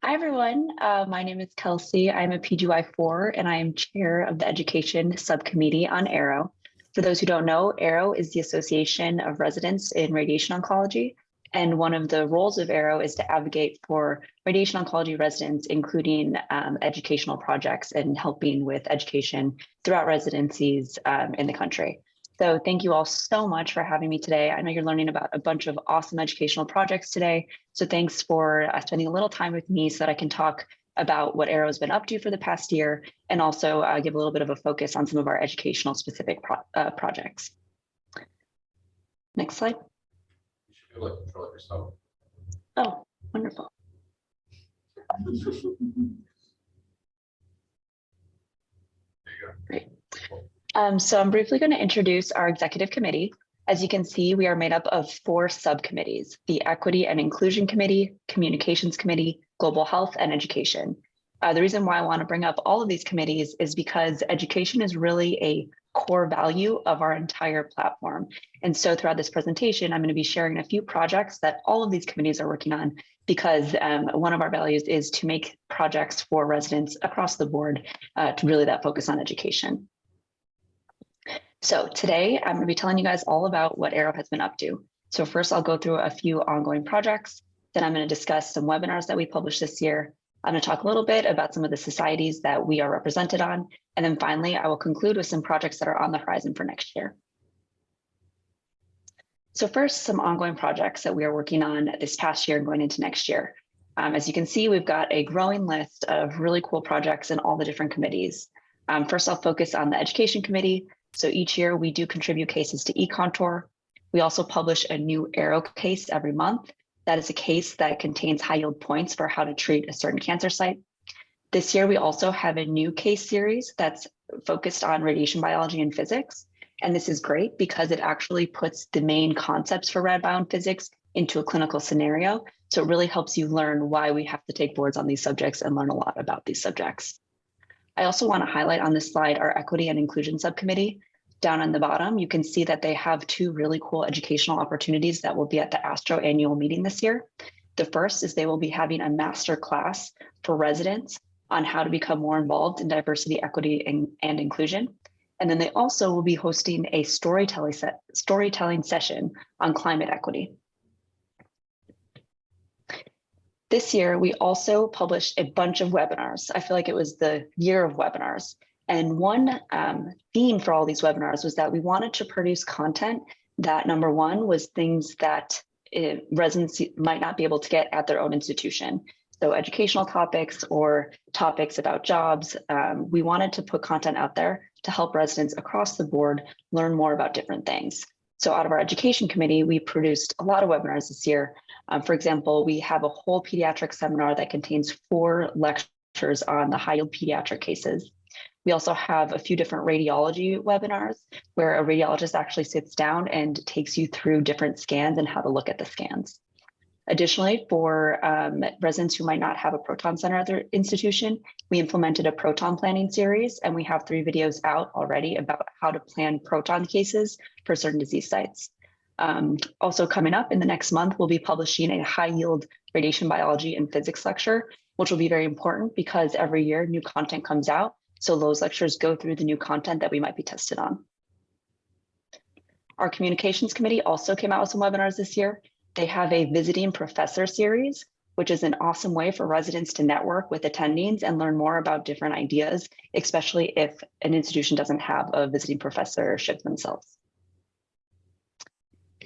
Hi, everyone. My name is Kelsey. I'm a PGY4, and I am chair of the Education Subcommittee on ARRO. For those who don't know, ARRO is the Association of Residents in Radiation Oncology, and one of the roles of ARRO is to advocate for radiation oncology residents, including educational projects and helping with education throughout residencies in the country. So thank you all so much for having me today. I know you're learning about a bunch of awesome educational projects today. So thanks for spending a little time with me so that I can talk about what ARRO has been up to for the past year and also give a little bit of a focus on some of our educational specific projects. Next slide. You should be able to control it yourself. Oh, wonderful. There you go. Great. So I'm briefly going to introduce our executive committee. As you can see, we are made up of 4 subcommittees: the Equity and Inclusion Committee, Communications Committee, Global Health, and Education. The reason why I want to bring up all of these committees is because education is really a core value of our entire platform. And so throughout this presentation, I'm going to be sharing a few projects that all of these committees are working on because one of our values is to make projects for residents across the board to really that focus on education. So today I'm going to be telling you guys all about what ARRO has been up to. So first I'll go through a few ongoing projects. Then I'm going to discuss some webinars that we published this year. I'm going to talk a little bit about some of the societies that we are represented on. And then finally, I will conclude with some projects that are on the horizon for next year. So first, some ongoing projects that we are working on this past year and going into next year. As you can see, we've got a growing list of really cool projects in all the different committees. First, I'll focus on the Education Committee. So each year we do contribute cases to eContour. We also publish a new ARRO case every month. That is a case that contains high yield points for how to treat a certain cancer site. This year, we also have a new case series that's focused on radiation biology and physics. And this is great because it actually puts the main concepts for rad bio and physics into a clinical scenario. So it really helps you learn why we have to take boards on these subjects and learn a lot about these subjects. I also want to highlight on this slide our Equity and Inclusion Subcommittee. Down on the bottom, you can see that they have 2 really cool educational opportunities that will be at the ASTRO annual meeting this year. The first is they will be having a master class for residents on how to become more involved in diversity, equity, and inclusion. And then they also will be hosting a storytelling session on climate equity. This year, we also published a bunch of webinars. I feel like it was the year of webinars. And one theme for all these webinars was that we wanted to produce content that, number one, was things that residents might not be able to get at their own institution. So educational topics or topics about jobs. We wanted to put content out there to help residents across the board learn more about different things. So out of our Education Committee, we produced a lot of webinars this year. For example, we have a whole pediatric seminar that contains 4 lectures on the high-yield pediatric cases. We also have a few different radiology webinars where a radiologist actually sits down and takes you through different scans and how to look at the scans. Additionally, for residents who might not have a proton center at their institution, we implemented a proton planning series, and we have 3 videos out already about how to plan proton cases for certain disease sites. Also coming up in the next month, we'll be publishing a high-yield radiation biology and physics lecture, which will be very important because every year new content comes out. So those lectures go through the new content that we might be tested on. Our Communications Committee also came out with some webinars this year. They have a Visiting Professor series, which is an awesome way for residents to network with attendings and learn more about different ideas, especially if an institution doesn't have a visiting professorship themselves.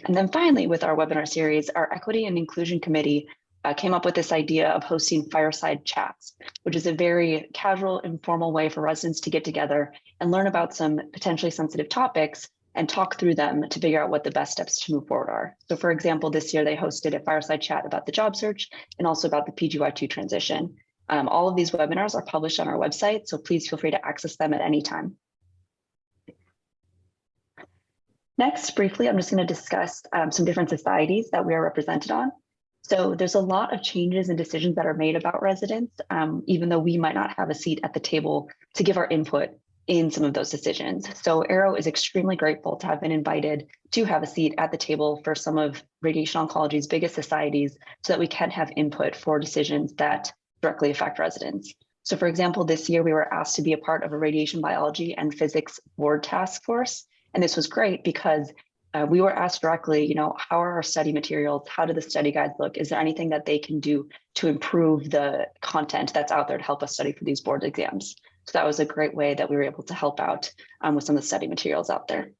And then finally, with our webinar series, our Equity and Inclusion Committee came up with this idea of hosting fireside chats, which is a very casual, informal way for residents to get together and learn about some potentially sensitive topics and talk through them to figure out what the best steps to move forward are. So for example, this year they hosted a fireside chat about the job search and also about the PGY2 transition. All of these webinars are published on our website, so please feel free to access them at any time. Next, briefly, I'm just going to discuss some different societies that we are represented on. So there's a lot of changes and decisions that are made about residents, even though we might not have a seat at the table to give our input in some of those decisions. So ARRO is extremely grateful to have been invited to have a seat at the table for some of radiation oncology's biggest societies so that we can have input for decisions that directly affect residents. So for example, this year we were asked to be a part of a radiation biology and physics board task force. And this was great because we were asked directly, how are our study materials? How do the study guides look? Is there anything that they can do to improve the content that's out there to help us study for these board exams? So that was a great way that we were able to help out with some of the study materials out there.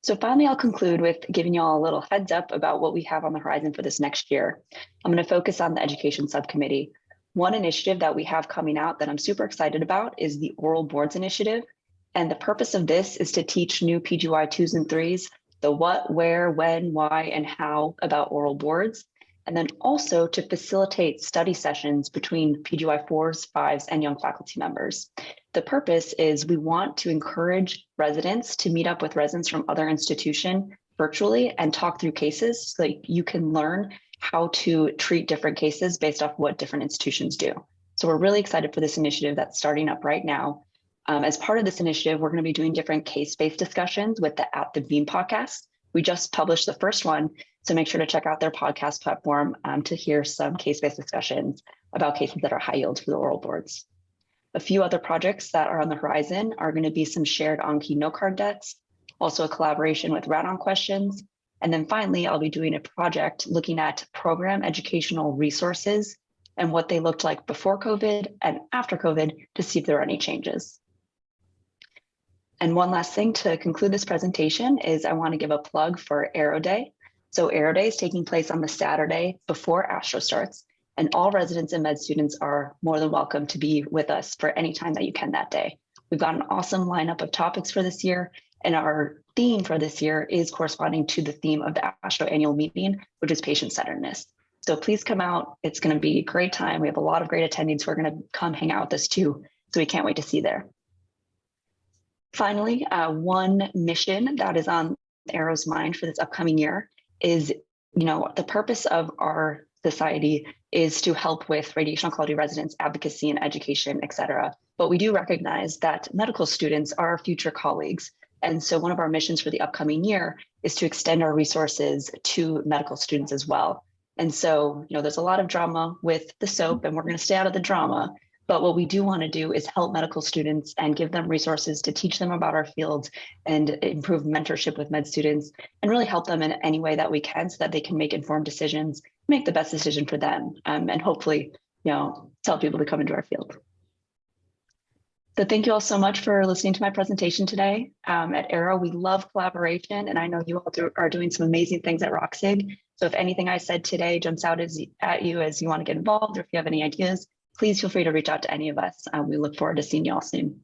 So finally, I'll conclude with giving you all a little heads up about what we have on the horizon for this next year. I'm going to focus on the education subcommittee. One initiative that we have coming out that I'm super excited about is the oral boards initiative. And the purpose of this is to teach new PGY 2s and 3s the what, where, when, why, and how about oral boards. And then also to facilitate study sessions between PGY 4s, 5s, and young faculty members. The purpose is we want to encourage residents to meet up with residents from other institutions virtually and talk through cases so that you can learn how to treat different cases based off what different institutions do. So we're really excited for this initiative that's starting up right now. As part of this initiative, we're going to be doing different case-based discussions with the At the Beam podcast. We just published the first one, so make sure to check out their podcast platform to hear some case-based discussions about cases that are high yield for the oral boards. A few other projects that are on the horizon are going to be some shared on-key note card decks, also a collaboration with Radon Questions. And then finally, I'll be doing a project looking at program educational resources and what they looked like before COVID and after COVID to see if there are any changes. And one last thing to conclude this presentation is I want to give a plug for ARRO Day. So ARRO Day is taking place on the Saturday before ASTRO starts, and all residents and med students are more than welcome to be with us for any time that you can that day. We've got an awesome lineup of topics for this year, and our theme for this year is corresponding to the theme of the ASTRO annual meeting, which is patient-centeredness. So please come out. It's going to be a great time. We have a lot of great attendees who are going to come hang out with us too. So we can't wait to see you there. Finally, one mission that is on ARRO's mind for this upcoming year is, the purpose of our society is to help with radiation oncology residents, advocacy and education, et cetera. But we do recognize that medical students are our future colleagues. And so one of our missions for the upcoming year is to extend our resources to medical students as well. And so, there's a lot of drama with the SOAP, and we're going to stay out of the drama. But what we do want to do is help medical students and give them resources to teach them about our fields and improve mentorship with med students and really help them in any way that we can so that they can make informed decisions, make the best decision for them, and hopefully, tell people to come into our field. So thank you all so much for listening to my presentation today. At ARRO, we love collaboration, and I know you all are doing some amazing things at ROECSG. So if anything I said today jumps out at you as you want to get involved, or if you have any ideas, please feel free to reach out to any of us. We look forward to seeing you all soon.